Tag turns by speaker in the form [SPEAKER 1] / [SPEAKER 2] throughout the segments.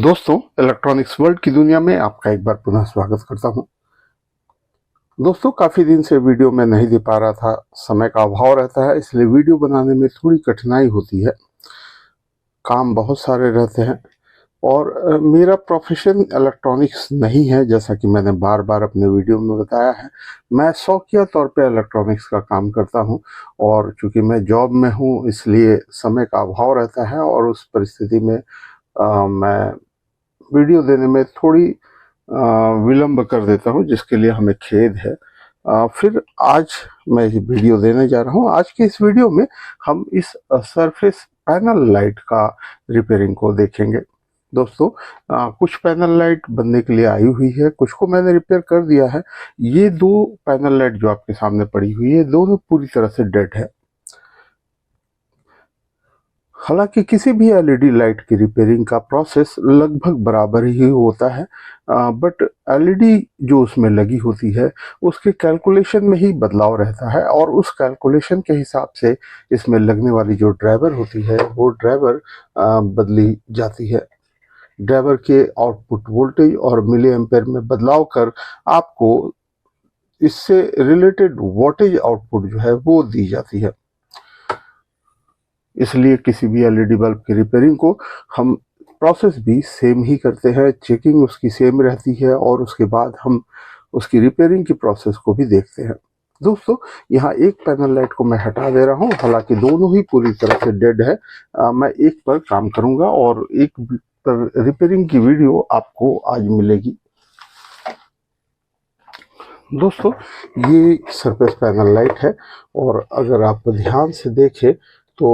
[SPEAKER 1] दोस्तों, electronics world की दुनिया में आपका एक बार पुनः स्वागत करता हूं। दोस्तों, काफ़ी दिन से वीडियो मैं नहीं दे पा रहा था। समय का अभाव रहता है, इसलिए वीडियो बनाने में थोड़ी कठिनाई होती है। काम बहुत सारे रहते हैं और मेरा प्रोफेशन इलेक्ट्रॉनिक्स नहीं है, जैसा कि मैंने बार बार अपने वीडियो में बताया है। मैं शौकिया तौर पे इलेक्ट्रॉनिक्स का काम करता हूं और चूंकि मैं जॉब में हूं, इसलिए समय का अभाव रहता है और उस परिस्थिति में मैं वीडियो देने में थोड़ी विलंब कर देता हूँ, जिसके लिए हमें खेद है। फिर आज मैं ये वीडियो देने जा रहा हूँ। आज की इस वीडियो में हम इस सरफेस पैनल लाइट का रिपेयरिंग को देखेंगे। दोस्तों, कुछ पैनल लाइट बनने के लिए आई हुई है, कुछ को मैंने रिपेयर कर दिया है। ये दो पैनल लाइट जो आपके सामने पड़ी हुई है, दोनों पूरी तरह से डेड है। हालांकि किसी भी एलईडी लाइट की रिपेयरिंग का प्रोसेस लगभग बराबर ही होता है, बट एलईडी जो उसमें लगी होती है उसके कैलकुलेशन में ही बदलाव रहता है और उस कैलकुलेशन के हिसाब से इसमें लगने वाली जो ड्राइवर होती है वो ड्राइवर बदली जाती है। ड्राइवर के आउटपुट वोल्टेज और मिली एम्पेयर में बदलाव कर आपको इससे रिलेटेड वोल्टेज आउटपुट जो है वो दी जाती है। इसलिए किसी भी एलईडी बल्ब की रिपेयरिंग को हम प्रोसेस भी सेम ही करते हैं, चेकिंग उसकी सेम रहती है और उसके बाद हम उसकी रिपेयरिंग की प्रोसेस को भी देखते हैं। दोस्तों, यहाँ एक पैनल लाइट को मैं हटा दे रहा हूँ, हालांकि दोनों ही पूरी तरह से डेड है। मैं एक पर काम करूंगा और एक पर रिपेयरिंग की वीडियो आपको आज मिलेगी। दोस्तों, ये सरफेस पैनल लाइट है और अगर आप ध्यान से देखें तो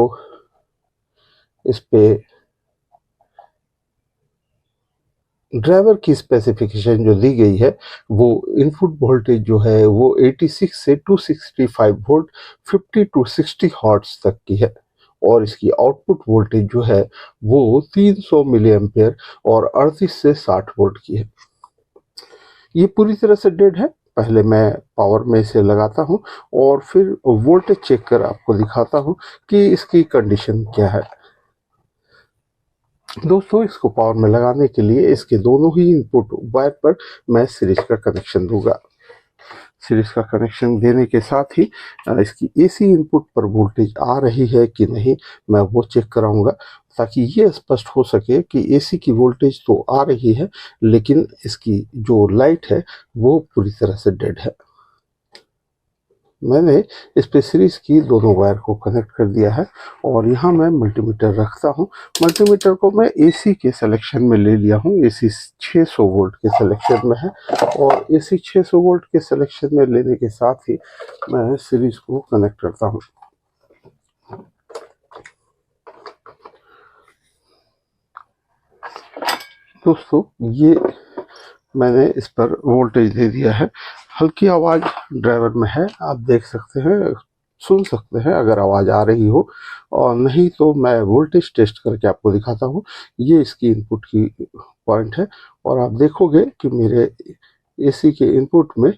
[SPEAKER 1] इस पे ड्राइवर की स्पेसिफिकेशन जो दी गई है वो इनपुट वोल्टेज जो है वो 86 से 265 वोल्ट 50 टू 60 हर्ट्ज तक की है और इसकी आउटपुट वोल्टेज जो है वो 300 मिली एम्पेयर और 38 से 60 वोल्ट की है। ये पूरी तरह से डेड है। पहले मैं पावर में इसे लगाता हूँ और फिर वोल्टेज चेक कर आपको दिखाता हूँ कि इसकी कंडीशन क्या है। दोस्तों, इसको पावर में लगाने के लिए इसके दोनों ही इनपुट वायर पर मैं सीरीज का कनेक्शन दूंगा। सीरीज का कनेक्शन देने के साथ ही इसकी एसी इनपुट पर वोल्टेज आ रही है कि नहीं मैं वो चेक कराऊंगा, ताकि ये स्पष्ट हो सके कि एसी की वोल्टेज तो आ रही है लेकिन इसकी जो लाइट है वो पूरी तरह से डेड है। मैंने इस पे सीरीज की दोनों वायर को कनेक्ट कर दिया है और यहाँ मैं मल्टीमीटर रखता हूँ। मल्टीमीटर को मैं एसी के सिलेक्शन में ले लिया हूँ। एसी 600 वोल्ट के सिलेक्शन में है और एसी 600 वोल्ट के सिलेक्शन में लेने के साथ ही मैं सीरीज को कनेक्ट करता हूँ। दोस्तों, ये मैंने इस पर वोल्टेज दे दिया है। हल्की आवाज़ ड्राइवर में है, आप देख सकते हैं, सुन सकते हैं अगर आवाज़ आ रही हो, और नहीं तो मैं वोल्टेज टेस्ट करके आपको दिखाता हूँ। ये इसकी इनपुट की पॉइंट है और आप देखोगे कि मेरे एसी के इनपुट में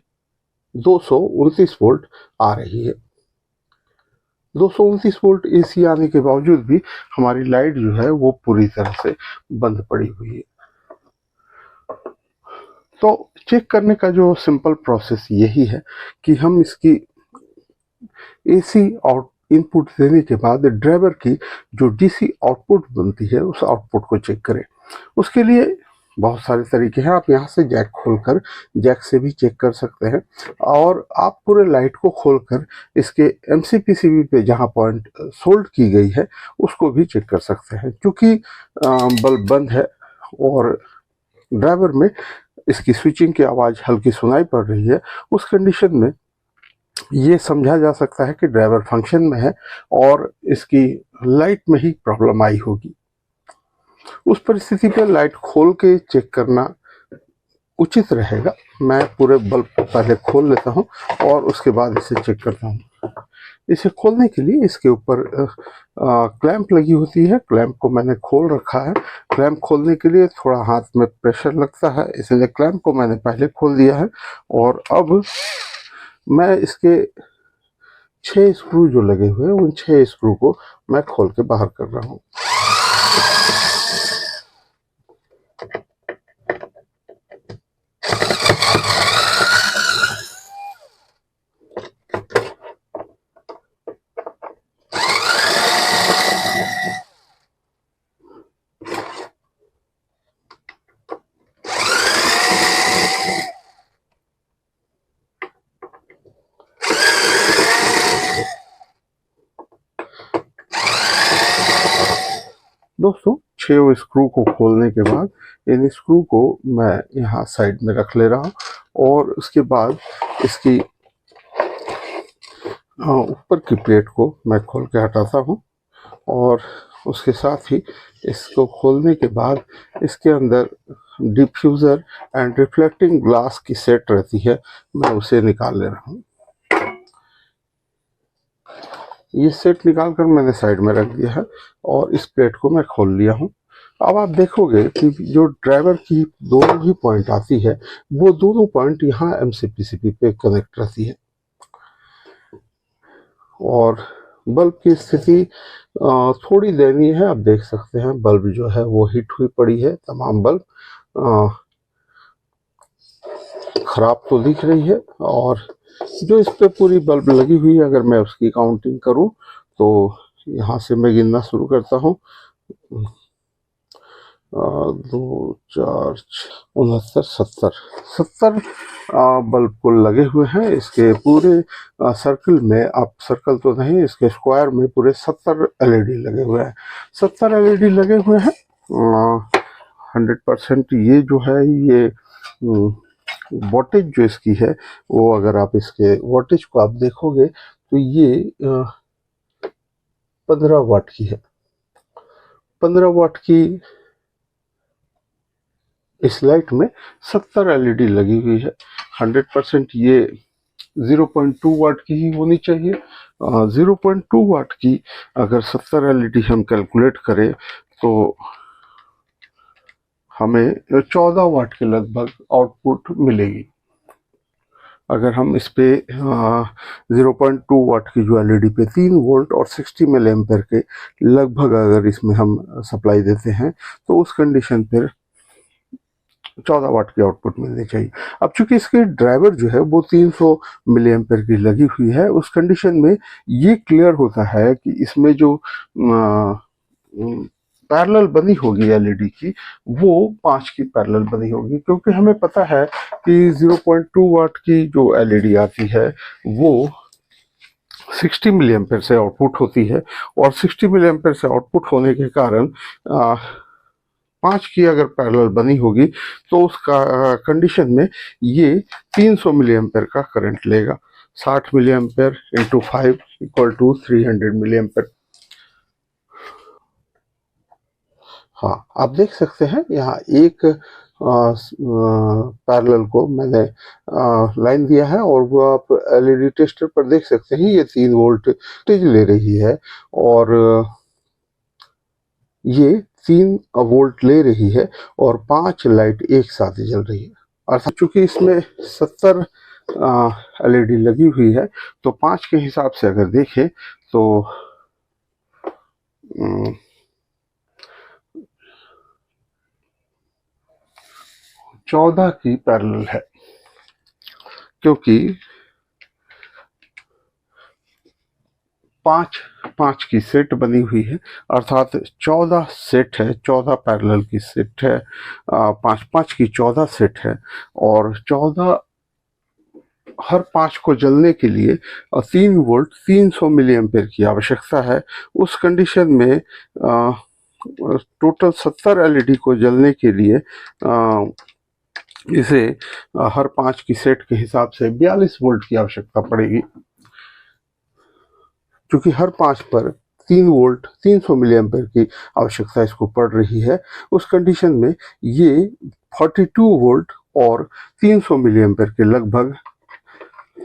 [SPEAKER 1] 229 वोल्ट आ रही है। 229 वोल्ट एसी आने के बावजूद भी हमारी लाइट जो है वो पूरी तरह से बंद पड़ी हुई है। तो चेक करने का जो सिंपल प्रोसेस यही है कि हम इसकी एसी आउट इनपुट देने के बाद ड्राइवर की जो डीसी आउटपुट बनती है उस आउटपुट को चेक करें। उसके लिए बहुत सारे तरीके हैं। आप यहाँ से जैक खोलकर जैक से भी चेक कर सकते हैं और आप पूरे लाइट को खोलकर इसके एमसीपीसीबी पे जहाँ पॉइंट सोल्ड की गई है उसको भी चेक कर सकते हैं। क्योंकि बल्ब बंद है और ड्राइवर में इसकी स्विचिंग की आवाज़ हल्की सुनाई पड़ रही है, उस कंडीशन में ये समझा जा सकता है कि ड्राइवर फंक्शन में है और इसकी लाइट में ही प्रॉब्लम आई होगी। उस परिस्थिति पे लाइट खोल के चेक करना उचित रहेगा। मैं पूरे बल्ब को पहले खोल लेता हूं और उसके बाद इसे चेक करता हूं। इसे खोलने के लिए इसके ऊपर क्लैंप लगी होती है। क्लैंप को मैंने खोल रखा है। क्लैंप खोलने के लिए थोड़ा हाथ में प्रेशर लगता है, इसलिए क्लैंप को मैंने पहले खोल दिया है और अब मैं इसके 6 स्क्रू जो लगे हुए हैं उन 6 स्क्रू को मैं खोल के बाहर कर रहा हूँ। दोस्तों 6 स्क्रू को खोलने के बाद इन स्क्रू को मैं यहाँ साइड में रख ले रहा हूँ और उसके बाद इसकी ऊपर की प्लेट को मैं खोल के हटाता हूँ और उसके साथ ही इसको खोलने के बाद इसके अंदर डिफ्यूज़र एंड रिफ्लेक्टिंग ग्लास की सेट रहती है, मैं उसे निकाल ले रहा हूँ। ये सेट निकाल कर मैंने साइड में रख दिया है और इस प्लेट को मैं खोल लिया हूँ। अब आप देखोगे कि जो ड्राइवर की दोनों ही पॉइंट आती है वो दोनों पॉइंट यहाँ MCPCB पे कनेक्ट रहती है और बल्ब की स्थिति थोड़ी दयनीय है। आप देख सकते हैं बल्ब जो है वो हिट हुई पड़ी है, तमाम बल्ब खराब तो दिख रही है और जो इस पे पूरी बल्ब लगी हुई है, अगर मैं उसकी काउंटिंग करूं तो यहाँ से मैं गिनना शुरू करता हूँ। 2 4 69 70 बल्ब को लगे हुए हैं इसके पूरे सर्कल में। आप सर्कल तो नहीं, इसके स्क्वायर में पूरे 70 LED लगे हुए हैं। 70 LED लगे हुए हैं। 100% ये जो है ये वॉटेज जो इसकी है वो, अगर आप इसके वॉटेज को आप देखोगे तो ये 15 वाट की है। 15 वाट की इस लाइट में 70 LED लगी हुई है। 100% ये 0.2 वाट की ही होनी चाहिए। 0.2 वाट की अगर 70 LED हम कैलकुलेट करें तो हमें 14 वाट के लगभग आउटपुट मिलेगी। अगर हम इस पे 0.2 वाट की जो LED पे 3 वोल्ट और 60 मिली एम्पेयर के लगभग अगर इसमें हम सप्लाई देते हैं तो उस कंडीशन पर 14 वाट की आउटपुट मिलनी चाहिए। अब चूंकि इसके ड्राइवर जो है वो 300 मिली एम्पेयर की लगी हुई है, उस कंडीशन में ये क्लियर होता है कि इसमें जो पैरेलल बनी होगी LED की वो 5 की पैरेलल बनी होगी, क्योंकि हमें पता है कि 0.2 वाट की जो LED आती है वो 60 मिली एम्पेयर से आउटपुट होती है और 60 मिली एम्पेयर से आउटपुट होने के कारण 5 की अगर पैरेलल बनी होगी तो उसका कंडीशन में ये 300 मिली एम्पेयर का करंट लेगा। 60 milli ampere into 5 equal to 300 milli ampere. हाँ, आप देख सकते हैं यहाँ एक पैरेलल को मैंने लाइन दिया है और वो आप LED टेस्टर पर देख सकते हैं ये 3 वोल्ट तेज ले रही है और ये 3 वोल्ट ले रही है और 5 लाइट एक साथ जल रही है। अर्थात चूंकि इसमें 70 LED लगी हुई है तो 5 के हिसाब से अगर देखें तो 14 की पैरेलल है, क्योंकि 5 की सेट बनी हुई है, अर्थात 14 सेट है, 14 पैरेलल की सेट है। 5 की 14 सेट है और 14 हर 5 को जलने के लिए 3 वोल्ट 300 मिली एम्पेयर की आवश्यकता है। उस कंडीशन में टोटल 70 LED को जलने के लिए इसे हर 5 की सेट के हिसाब से 42 वोल्ट की आवश्यकता पड़ेगी। क्योंकि हर 5 पर 3 वोल्ट 300 मिली एम्पेयर की आवश्यकता इसको पड़ रही है, उस कंडीशन में ये 42 वोल्ट और 300 मिली एम्पेयर के लगभग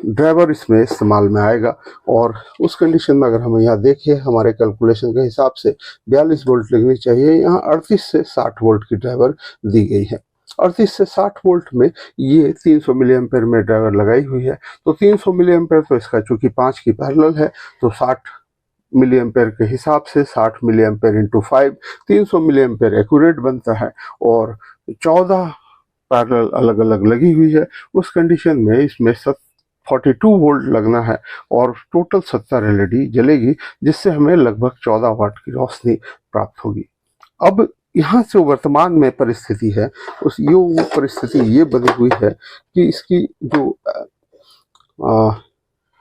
[SPEAKER 1] ड्राइवर इसमें इस्तेमाल में आएगा। और उस कंडीशन में अगर हम यहाँ देखें हमारे कैलकुलेशन के हिसाब से 42 वोल्ट लगनी चाहिए। यहाँ 38 से 60 वोल्ट की ड्राइवर दी गई है। 38 से 60 वोल्ट में ये 300 मिली एम्पेयर में ड्राइवर लगाई हुई है, तो 300 मिली एम्पेयर तो इसका चूंकि 5 की पैरेलल है तो 60 मिली एम्पेयर के हिसाब से 60 milli ampere into 5 300 milli ampere accurate बनता है और 14 पैरेलल अलग अलग लगी हुई है। उस कंडीशन में इसमें 42 वोल्ट लगना है और टोटल 70 LED जलेगी, जिससे हमें लगभग 14 वाट की रोशनी प्राप्त होगी। अब यहाँ से वर्तमान में परिस्थिति है, उस ये परिस्थिति ये बनी हुई है कि इसकी जो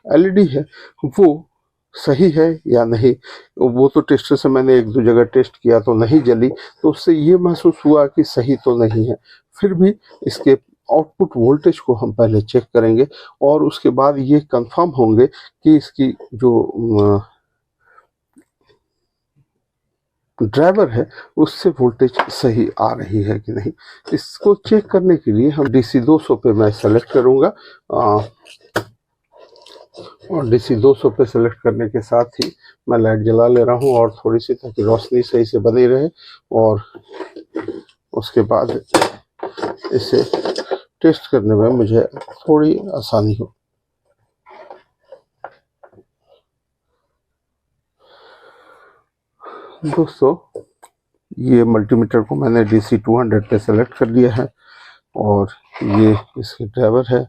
[SPEAKER 1] LED है वो सही है या नहीं। वो तो टेस्टर से मैंने एक दो जगह टेस्ट किया तो नहीं जली, तो उससे ये महसूस हुआ कि सही तो नहीं है। फिर भी इसके आउटपुट वोल्टेज को हम पहले चेक करेंगे और उसके बाद ये कंफर्म होंगे कि इसकी जो ड्राइवर है उससे वोल्टेज सही आ रही है कि नहीं। इसको चेक करने के लिए हम DC 200 पे मैं सेलेक्ट करूँगा और DC 200 पे सेलेक्ट करने के साथ ही मैं लाइट जला ले रहा हूँ और थोड़ी सी, ताकि रोशनी सही से बनी रहे और उसके बाद इसे टेस्ट करने में मुझे थोड़ी आसानी हो। दोस्तों, ये मल्टीमीटर को मैंने DC 200 पे सेलेक्ट कर लिया है और ये इसके ड्राइवर है।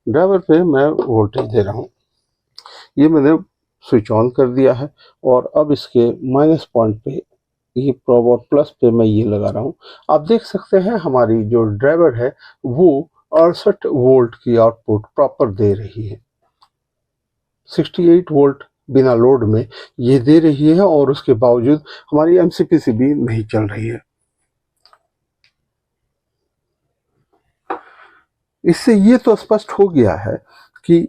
[SPEAKER 1] ड्राइवर पे मैं वोल्टेज दे रहा हूँ, ये मैंने स्विच ऑन कर दिया है और अब इसके माइनस पॉइंट पे, ये और प्लस पे मैं ये लगा रहा हूँ। आप देख सकते हैं हमारी जो ड्राइवर है वो 68 वोल्ट की आउटपुट प्रॉपर दे रही है। 68 वोल्ट बिना लोड में ये दे रही है और उसके बावजूद हमारी MCPC भी नहीं चल रही है। इससे ये तो स्पष्ट हो गया है कि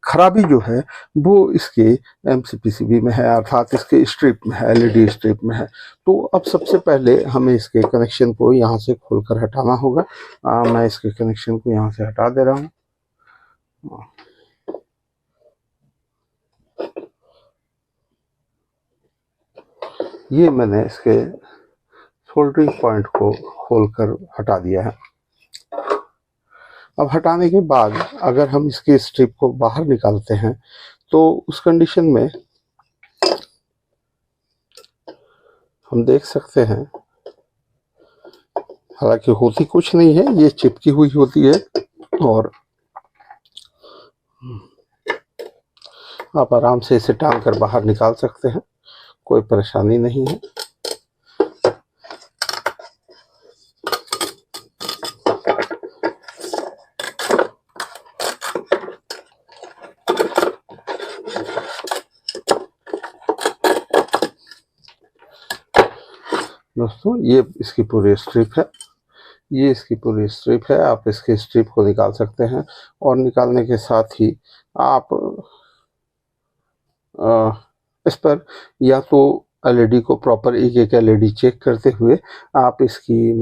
[SPEAKER 1] खराबी जो है वो इसके MCPCB में है, अर्थात इसके स्ट्रिप में है, LED स्ट्रिप में है। तो अब सबसे पहले हमें इसके कनेक्शन को यहाँ से खोलकर हटाना होगा। मैं इसके कनेक्शन को यहाँ से हटा दे रहा हूँ। ये मैंने इसके सोल्डरिंग पॉइंट को खोलकर हटा दिया है। अब हटाने के बाद अगर हम इसके स्ट्रिप को बाहर निकालते हैं तो उस कंडीशन में हम देख सकते हैं, हालांकि होती कुछ नहीं है, ये चिपकी हुई होती है और आप आराम से इसे टांग कर बाहर निकाल सकते हैं, कोई परेशानी नहीं है। दोस्तों, ये इसकी पूरी स्ट्रिप है, ये इसकी पूरी स्ट्रिप है। आप इसकी स्ट्रिप को निकाल सकते हैं और निकालने के साथ ही आप इस पर या तो LED को प्रॉपर एक एक LED चेक करते हुए आप इसकी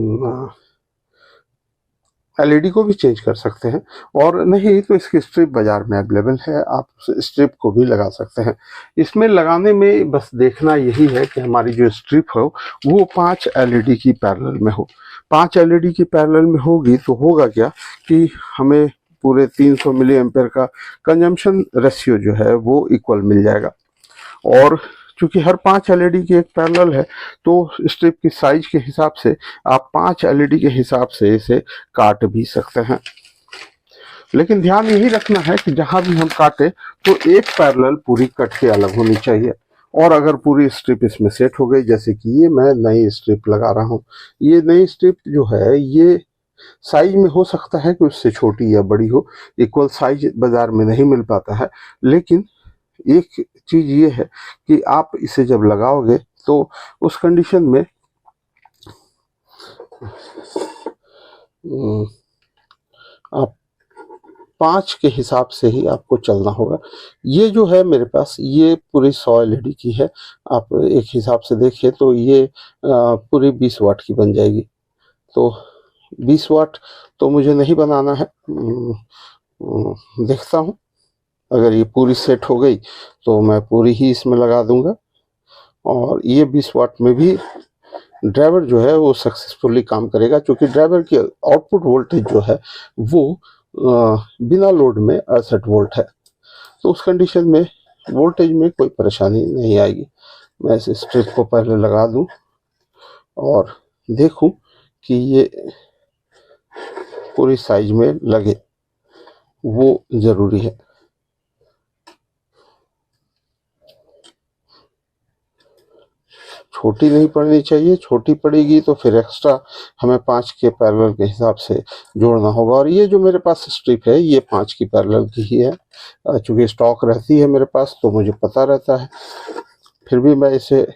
[SPEAKER 1] LED को भी चेंज कर सकते हैं, और नहीं तो इसकी स्ट्रिप बाजार में अवेलेबल है, आप स्ट्रिप को भी लगा सकते हैं। इसमें लगाने में बस देखना यही है कि हमारी जो स्ट्रिप हो वो 5 LED की पैरेलल में हो। 5 LED की पैरेलल में होगी तो होगा क्या कि हमें पूरे 300 मिली एम्पेयर का कंजम्पशन रेशियो जो है वो इक्वल मिल जाएगा। और चूंकि हर 5 LED की एक पैरेलल है तो स्ट्रिप की साइज के हिसाब से आप 5 LED के हिसाब से इसे काट भी सकते हैं। लेकिन ध्यान यही रखना है कि जहां भी हम काटे तो एक पैरेलल पूरी कट के अलग होनी चाहिए। और अगर पूरी स्ट्रिप इसमें सेट हो गई, जैसे कि ये मैं नई स्ट्रिप लगा रहा हूँ, ये नई स्ट्रिप जो है ये साइज में हो सकता है कि उससे छोटी या बड़ी हो, इक्वल साइज बाजार में नहीं मिल पाता है। लेकिन एक चीज ये है कि आप इसे जब लगाओगे तो उस कंडीशन में आप 5 के हिसाब से ही आपको चलना होगा। ये जो है मेरे पास, ये पूरी 100 LED की है। आप एक हिसाब से देखें तो ये पूरी 20 वाट की बन जाएगी। तो 20 वाट तो मुझे नहीं बनाना है, देखता हूँ। अगर ये पूरी सेट हो गई तो मैं पूरी ही इसमें लगा दूंगा और ये 20 वाट में भी ड्राइवर जो है वो सक्सेसफुली काम करेगा, क्योंकि ड्राइवर की आउटपुट वोल्टेज जो है वो बिना लोड में 68 वोल्ट है। तो उस कंडीशन में वोल्टेज में कोई परेशानी नहीं आएगी। मैं इस स्ट्रिप को पहले लगा दूं और देखूं कि ये पूरी साइज में लगे, वो ज़रूरी है। छोटी नहीं पड़नी चाहिए। छोटी पड़ेगी तो फिर एक्स्ट्रा हमें 5 के पैरेलल के हिसाब से जोड़ना होगा। और ये जो मेरे पास स्ट्रिप है ये 5 की पैरेलल की ही है। चूँकि स्टॉक रहती है मेरे पास तो मुझे पता रहता है, फिर भी मैं इसे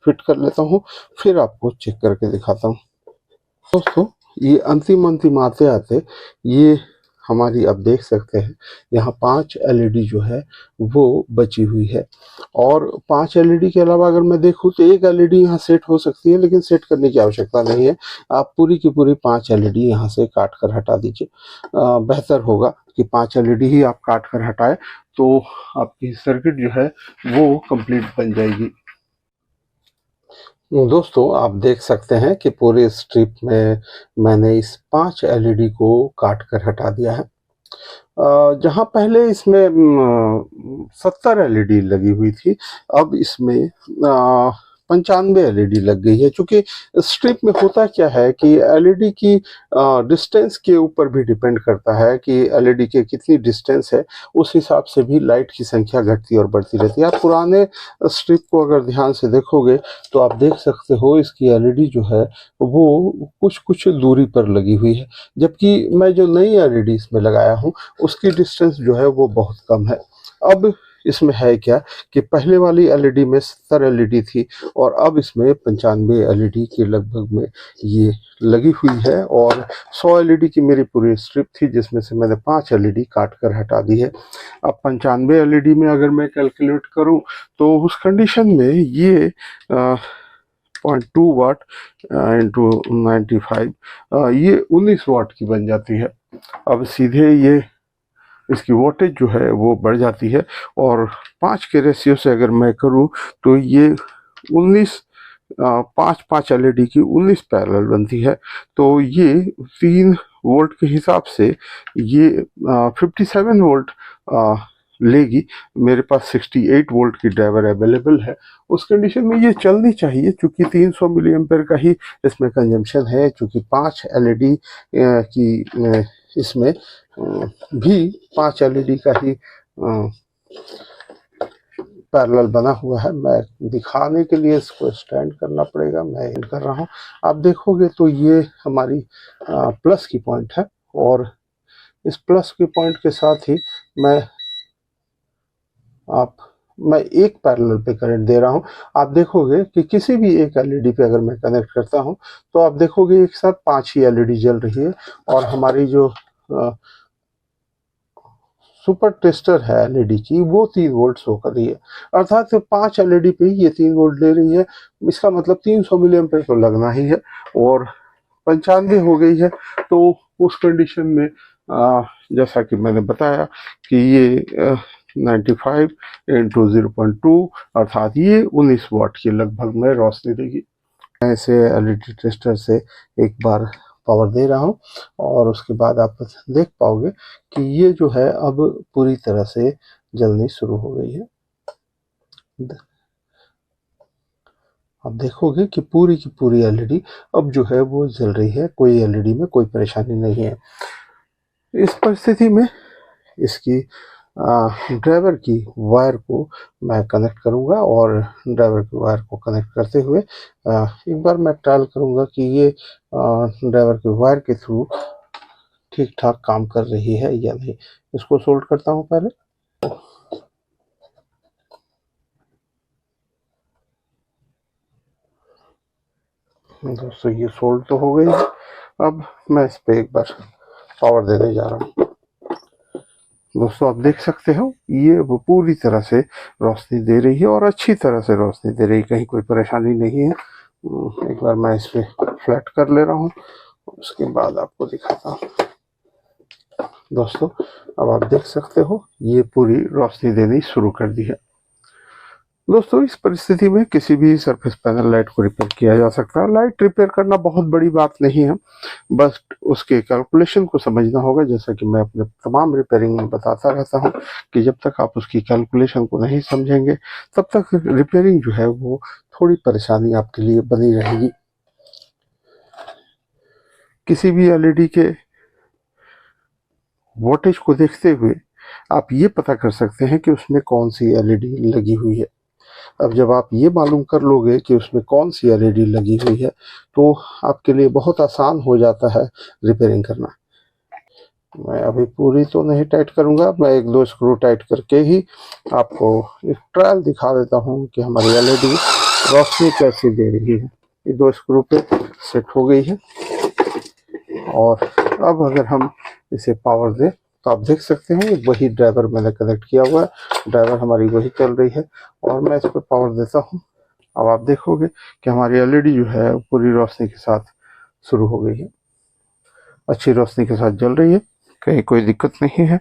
[SPEAKER 1] फिट कर लेता हूँ, फिर आपको चेक करके दिखाता हूँ। दोस्तों ये अंतिम आते आते ये हमारी, आप देख सकते हैं यहाँ 5 एलईडी जो है वो बची हुई है। और 5 एलईडी के अलावा अगर मैं देखूँ तो एक एलईडी यहाँ सेट हो सकती है, लेकिन सेट करने की आवश्यकता नहीं है। आप पूरी की पूरी 5 एलईडी यहाँ से काट कर हटा दीजिए। बेहतर होगा कि 5 एलईडी ही आप काट कर हटाएं, तो आपकी सर्किट जो है वो कंप्लीट बन जाएगी। दोस्तों आप देख सकते हैं कि पूरे स्ट्रिप में मैंने इस 5 एलईडी को काट कर हटा दिया है। जहाँ पहले इसमें 70 एलईडी लगी हुई थी, अब इसमें 95 एलईडी लग गई है। क्योंकि स्ट्रिप में होता क्या है कि एलईडी की डिस्टेंस के ऊपर भी डिपेंड करता है कि एलईडी के कितनी डिस्टेंस है, उस हिसाब से भी लाइट की संख्या घटती और बढ़ती रहती है। आप पुराने स्ट्रिप को अगर ध्यान से देखोगे तो आप देख सकते हो इसकी एलईडी जो है वो कुछ दूरी पर लगी हुई है, जबकि मैं जो नई एलईडी इसमें लगाया हूँ उसकी डिस्टेंस जो है वो बहुत कम है। अब इसमें है क्या कि पहले वाली एलईडी में 70 एलईडी थी और अब इसमें 95 एलईडी के लगभग में ये लगी हुई है। और 100 एलईडी की मेरी पूरी स्ट्रिप थी, जिसमें से मैंने 5 एलईडी काट कर हटा दी है। अब 95 एलईडी में अगर मैं कैलकुलेट करूं तो उस कंडीशन में ये 0.2 वाट इंटू 95 ये 19 वाट की बन जाती है। अब सीधे ये इसकी वोल्टेज जो है वो बढ़ जाती है। और 5 के रेशियो से अगर मैं करूं तो ये 19 5 एलईडी की 19 पैरेलल बनती है। तो ये 3 वोल्ट के हिसाब से ये 57 वोल्ट लेगी। मेरे पास 68 वोल्ट की ड्राइवर अवेलेबल है। उस कंडीशन में ये चलनी चाहिए, चूँकि 300 मिली एम्पेयर का ही इसमें कंजम्पशन है। चूँकि 5 एलईडी की इसमें भी 5 एलईडी का ही पैरेलल बना हुआ है। मैं दिखाने के लिए इसको स्टैंड करना पड़ेगा, मैं इन कर रहा हूँ। आप देखोगे तो ये हमारी प्लस की पॉइंट है, और इस प्लस की पॉइंट के साथ ही मैं एक पैरेलल पे करंट दे रहा हूँ। आप देखोगे कि किसी भी एक एलईडी पे अगर मैं कनेक्ट करता हूँ तो आप देखोगे एक साथ 5 ही एलईडी जल रही है। और हमारी जो सुपर टेस्टर है एलईडी की वो 3 वोल्ट शो कर रही है, अर्थात 5 एलईडी पे ये 3 वोल्ट ले रही है। इसका मतलब 300 मिली एम्पेयर तो लगना ही है। और 95 हो गई है, तो उस कंडीशन में जैसा कि मैंने बताया कि ये 95 इंटू 0.2 अर्थात ये 19 वाट की लगभग में रोशनी देगी। मैं इसे एलईडी टेस्टर से एक बार पावर दे रहा हूँ, और उसके बाद आप देख पाओगे कि ये जो है अब पूरी तरह से जलनी शुरू हो गई है। आप देखोगे कि पूरी की पूरी एलईडी अब जो है वो जल रही है, कोई एलईडी में कोई परेशानी नहीं है। इस परिस्थिति में इसकी ड्राइवर की वायर को मैं कनेक्ट करूंगा, और ड्राइवर की वायर को कनेक्ट करते हुए एक बार मैं ट्रायल करूंगा कि ये ड्राइवर की वायर के थ्रू ठीक ठाक काम कर रही है या नहीं। इसको सोल्ड करता हूं पहले। दोस्तों ये सोल्ड तो हो गई है। अब मैं इस पे एक बार पावर देने जा रहा हूँ। दोस्तों आप देख सकते हो ये वो पूरी तरह से रोशनी दे रही है, और अच्छी तरह से रोशनी दे रही है, कहीं कोई परेशानी नहीं है। एक बार मैं इस पे फ्लैट कर ले रहा हूँ, उसके बाद आपको दिखाता हूँ। दोस्तों अब आप देख सकते हो ये पूरी रोशनी देनी शुरू कर दी है। दोस्तों इस परिस्थिति में किसी भी सरफेस पैनल लाइट को रिपेयर किया जा सकता है। लाइट रिपेयर करना बहुत बड़ी बात नहीं है, बस उसके कैलकुलेशन को समझना होगा। जैसा कि मैं अपने तमाम रिपेयरिंग में बताता रहता हूं कि जब तक आप उसकी कैलकुलेशन को नहीं समझेंगे तब तक रिपेयरिंग जो है वो थोड़ी परेशानी आपके लिए बनी रहेगी। किसी भी एलईडी के वोल्टेज को देखते हुए आप ये पता कर सकते हैं कि उसमें कौन सी एलईडी लगी हुई है। अब जब आप ये मालूम कर लोगे कि उसमें कौन सी एलईडी लगी हुई है तो आपके लिए बहुत आसान हो जाता है रिपेयरिंग करना। मैं अभी पूरी तो नहीं टाइट करूंगा, मैं एक दो स्क्रू टाइट करके ही आपको एक ट्रायल दिखा देता हूं कि हमारी एलईडी रोशनी कैसी दे रही है। ये दो स्क्रू पे सेट हो गई है और अब अगर हम इसे पावर दें तो आप देख सकते हैं वही ड्राइवर मैंने कनेक्ट किया हुआ है, ड्राइवर हमारी वही चल रही है और मैं इस पर पावर देता हूँ। अब आप देखोगे कि हमारी एलईडी जो है पूरी रोशनी के साथ शुरू हो गई है, अच्छी रोशनी के साथ जल रही है, कहीं कोई दिक्कत नहीं है।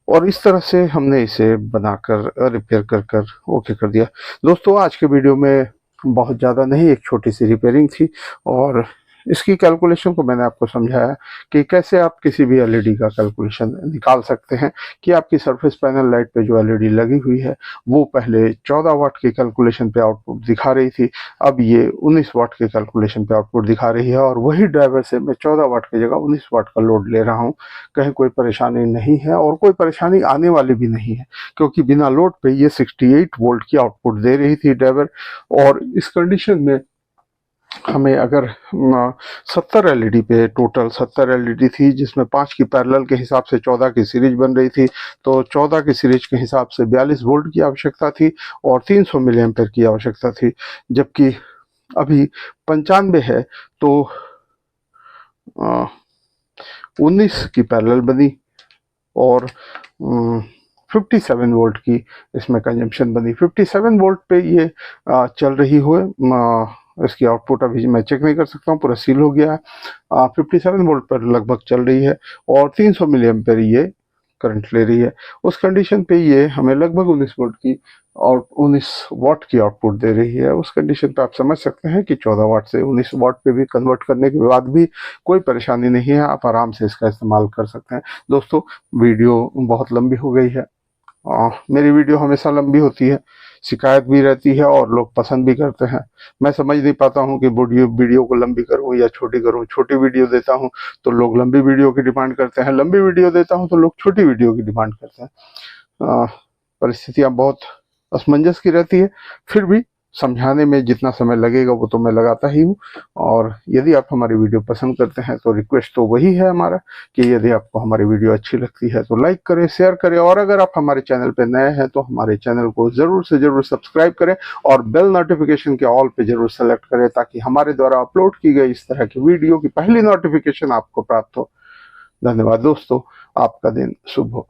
[SPEAKER 1] और इस तरह से हमने इसे बनाकर रिपेयर कर ओके कर दिया। दोस्तों आज के वीडियो में बहुत ज़्यादा नहीं, एक छोटी सी रिपेयरिंग थी और इसकी कैलकुलेशन को मैंने आपको समझाया कि कैसे आप किसी भी एलईडी का कैलकुलेशन निकाल सकते हैं कि आपकी सरफेस पैनल लाइट पे जो एलईडी लगी हुई है वो पहले 14 वाट की कैलकुलेशन पे आउटपुट दिखा रही थी, अब ये 19 वाट के कैलकुलेशन पे आउटपुट दिखा रही है और वही ड्राइवर से मैं 14 वाट की जगह 19 वाट का लोड ले रहा हूँ। कहीं कोई परेशानी नहीं है और कोई परेशानी आने वाली भी नहीं है क्योंकि बिना लोड पे ये 68 वोल्ट की आउटपुट दे रही थी ड्राइवर। और इस कंडीशन में हमें अगर 70 एलईडी पे, टोटल 70 एलईडी थी जिसमें 5 की पैरेलल के हिसाब से 14 की सीरीज बन रही थी, तो 14 की सीरीज के हिसाब से 42 वोल्ट की आवश्यकता थी और 300 मिली एम्पेयर की आवश्यकता थी। जबकि अभी 95 है तो 19 की पैरेलल बनी और 57 वोल्ट की इसमें कंजम्पशन बनी। 57 वोल्ट पे ये चल रही हुए, इसकी आउटपुट अभी मैं चेक नहीं कर सकता हूँ, पूरा सील हो गया है। 57 वोल्ट पर लगभग चल रही है और 300 मिली एम्पेयर ये करंट ले रही है। उस कंडीशन पे ये हमें लगभग 19 वोल्ट की और 19 वाट की आउटपुट दे रही है। उस कंडीशन पे आप समझ सकते हैं कि 14 वाट से 19 वाट पे भी कन्वर्ट करने के बाद भी कोई परेशानी नहीं है, आप आराम से इसका इस्तेमाल कर सकते हैं। दोस्तों वीडियो बहुत लंबी हो गई है, मेरी वीडियो हमेशा लंबी होती है, शिकायत भी रहती है और लोग पसंद भी करते हैं। मैं समझ नहीं पाता हूँ कि वीडियो को लंबी करूँ या छोटी करूँ। छोटी वीडियो देता हूँ तो लोग लंबी वीडियो की डिमांड करते हैं, लंबी वीडियो देता हूँ तो लोग छोटी वीडियो की डिमांड करते हैं। परिस्थितियाँ बहुत असमंजस की रहती है, फिर भी समझाने में जितना समय लगेगा वो तो मैं लगाता ही हूँ। और यदि आप हमारी वीडियो पसंद करते हैं तो रिक्वेस्ट तो वही है हमारा कि यदि आपको हमारी वीडियो अच्छी लगती है तो लाइक करें, शेयर करें और अगर आप हमारे चैनल पे नए हैं तो हमारे चैनल को ज़रूर से ज़रूर सब्सक्राइब करें और बेल नोटिफिकेशन के ऑल पे ज़रूर सेलेक्ट करें ताकि हमारे द्वारा अपलोड की गई इस तरह की वीडियो की पहली नोटिफिकेशन आपको प्राप्त हो। धन्यवाद दोस्तों, आपका दिन शुभ हो।